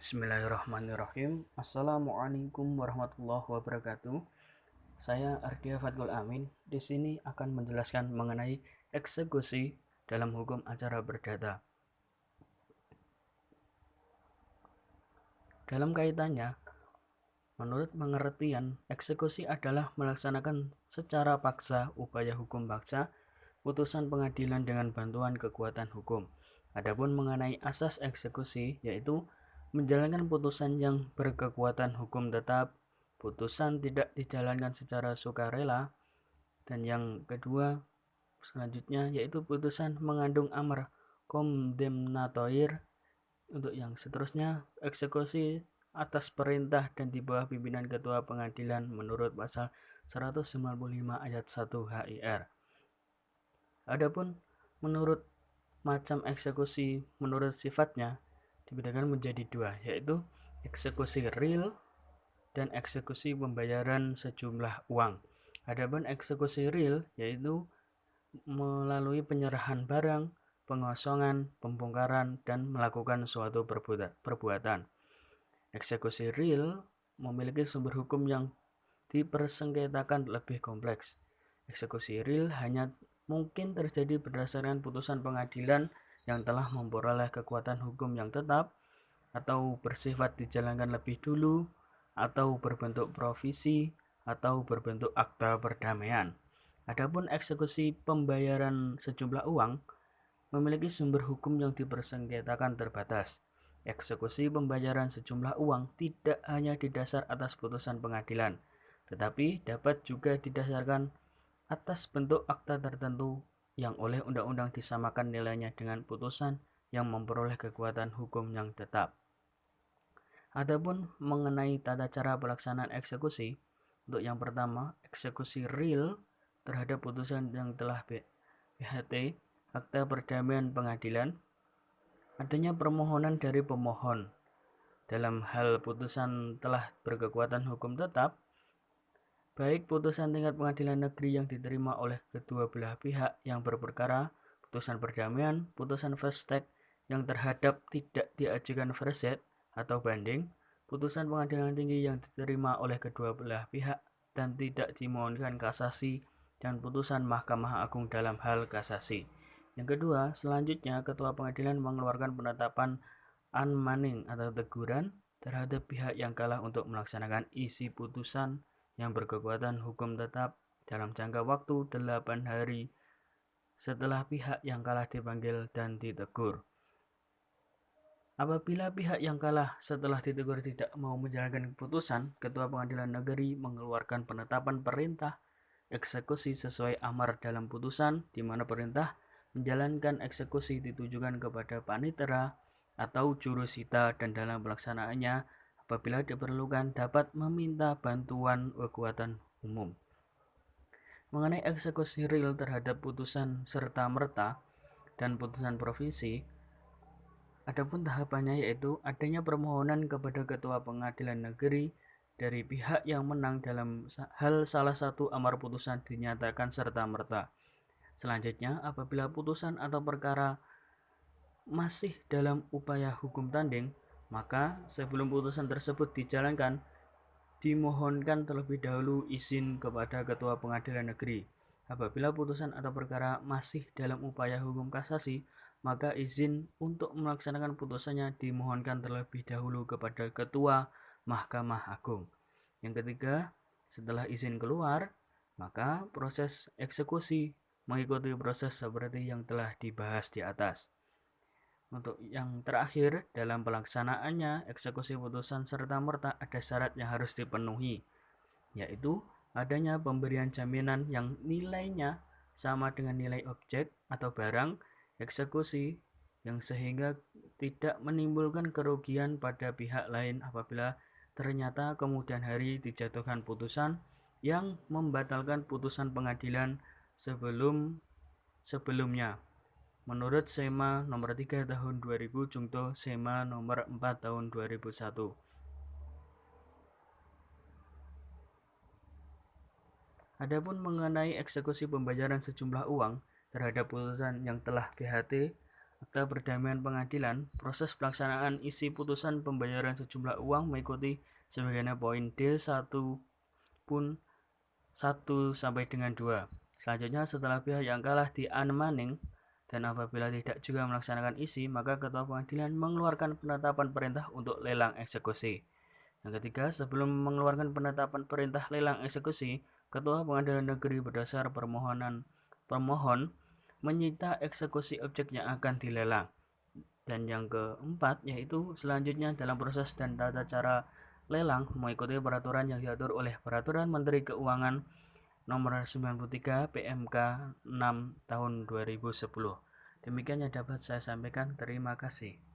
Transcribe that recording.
Bismillahirrahmanirrahim. Assalamualaikum warahmatullahi wabarakatuh. Saya Ardia Fatkul Amin. Di sini akan menjelaskan mengenai eksekusi dalam hukum acara perdata. Dalam kaitannya, menurut pengertian, eksekusi adalah melaksanakan secara paksa upaya hukum paksa putusan pengadilan dengan bantuan kekuatan hukum. Adapun mengenai asas eksekusi, yaitu menjalankan putusan yang berkekuatan hukum tetap, putusan tidak dijalankan secara sukarela, dan yang kedua selanjutnya yaitu putusan mengandung amar kondemnatoir. Untuk yang seterusnya, eksekusi atas perintah dan di bawah pimpinan ketua pengadilan menurut pasal 195 ayat 1 HIR. Adapun menurut macam eksekusi menurut sifatnya dibedakan menjadi dua, yaitu eksekusi real dan eksekusi pembayaran sejumlah uang. Adapun eksekusi real yaitu melalui penyerahan barang, pengosongan, pembongkaran, dan melakukan suatu perbuatan. Eksekusi real memiliki sumber hukum yang dipersengketakan lebih kompleks. Eksekusi real hanya mungkin terjadi berdasarkan putusan pengadilan yang telah memperoleh kekuatan hukum yang tetap, atau bersifat dijalankan lebih dulu, atau berbentuk provisi, atau berbentuk akta perdamaian. Adapun eksekusi pembayaran sejumlah uang memiliki sumber hukum yang dipersengketakan terbatas. Eksekusi pembayaran sejumlah uang tidak hanya didasar atas putusan pengadilan, tetapi dapat juga didasarkan atas bentuk akta tertentu yang oleh undang-undang disamakan nilainya dengan putusan yang memperoleh kekuatan hukum yang tetap. Adapun mengenai tata cara pelaksanaan eksekusi, untuk yang pertama, eksekusi real terhadap putusan yang telah BHT, akta perdamaian pengadilan, adanya permohonan dari pemohon. Dalam hal putusan telah berkekuatan hukum tetap, baik putusan tingkat pengadilan negeri yang diterima oleh kedua belah pihak yang berperkara, putusan perdamaian, putusan fast track yang terhadap tidak diajukan verset atau banding, putusan pengadilan tinggi yang diterima oleh kedua belah pihak dan tidak dimohonkan kasasi, dan putusan Mahkamah Agung dalam hal kasasi. Yang kedua, selanjutnya ketua pengadilan mengeluarkan penetapan unmanning atau teguran terhadap pihak yang kalah untuk melaksanakan isi putusan yang berkekuatan hukum tetap dalam jangka waktu 8 hari setelah pihak yang kalah dipanggil dan ditegur. Apabila pihak yang kalah setelah ditegur tidak mau menjalankan keputusan, ketua pengadilan negeri mengeluarkan penetapan perintah eksekusi sesuai amar dalam putusan, di mana perintah menjalankan eksekusi ditujukan kepada panitera atau jurusita, dan dalam pelaksanaannya apabila diperlukan dapat meminta bantuan kekuatan umum. Mengenai eksekusi real terhadap putusan serta merta dan putusan provisi, adapun tahapannya yaitu adanya permohonan kepada ketua pengadilan negeri dari pihak yang menang dalam hal salah satu amar putusan dinyatakan serta merta. Selanjutnya, apabila putusan atau perkara masih dalam upaya hukum tanding, maka sebelum putusan tersebut dijalankan, dimohonkan terlebih dahulu izin kepada ketua pengadilan negeri. Apabila putusan atau perkara masih dalam upaya hukum kasasi, maka izin untuk melaksanakan putusannya dimohonkan terlebih dahulu kepada ketua Mahkamah Agung. Yang ketiga, setelah izin keluar, maka proses eksekusi mengikuti proses seperti yang telah dibahas di atas. Untuk yang terakhir, dalam pelaksanaannya, eksekusi putusan serta merta ada syarat yang harus dipenuhi, yaitu adanya pemberian jaminan yang nilainya sama dengan nilai objek atau barang eksekusi, yang sehingga tidak menimbulkan kerugian pada pihak lain apabila ternyata kemudian hari dijatuhkan putusan yang membatalkan putusan pengadilan sebelumnya. Menurut SEMA nomor 3 tahun 2000 Jungto SEMA nomor 4 tahun 2001. Adapun mengenai eksekusi pembayaran sejumlah uang terhadap putusan yang telah BHT Akta perdamaian pengadilan, proses pelaksanaan isi putusan pembayaran sejumlah uang mengikuti sebagaimana poin D1 pun 1 sampai dengan 2. Selanjutnya setelah pihak yang kalah dianemaning dan apabila tidak juga melaksanakan isi, maka ketua pengadilan mengeluarkan penetapan perintah untuk lelang eksekusi. Yang ketiga, sebelum mengeluarkan penetapan perintah lelang eksekusi, ketua pengadilan negeri berdasar pemohon menyita eksekusi objek yang akan dilelang. Dan yang keempat, yaitu selanjutnya dalam proses dan tata cara lelang mengikuti peraturan yang diatur oleh Peraturan Menteri Keuangan Nomor 93 PMK 6 Tahun 2010. Demikian yang dapat saya sampaikan. Terima kasih.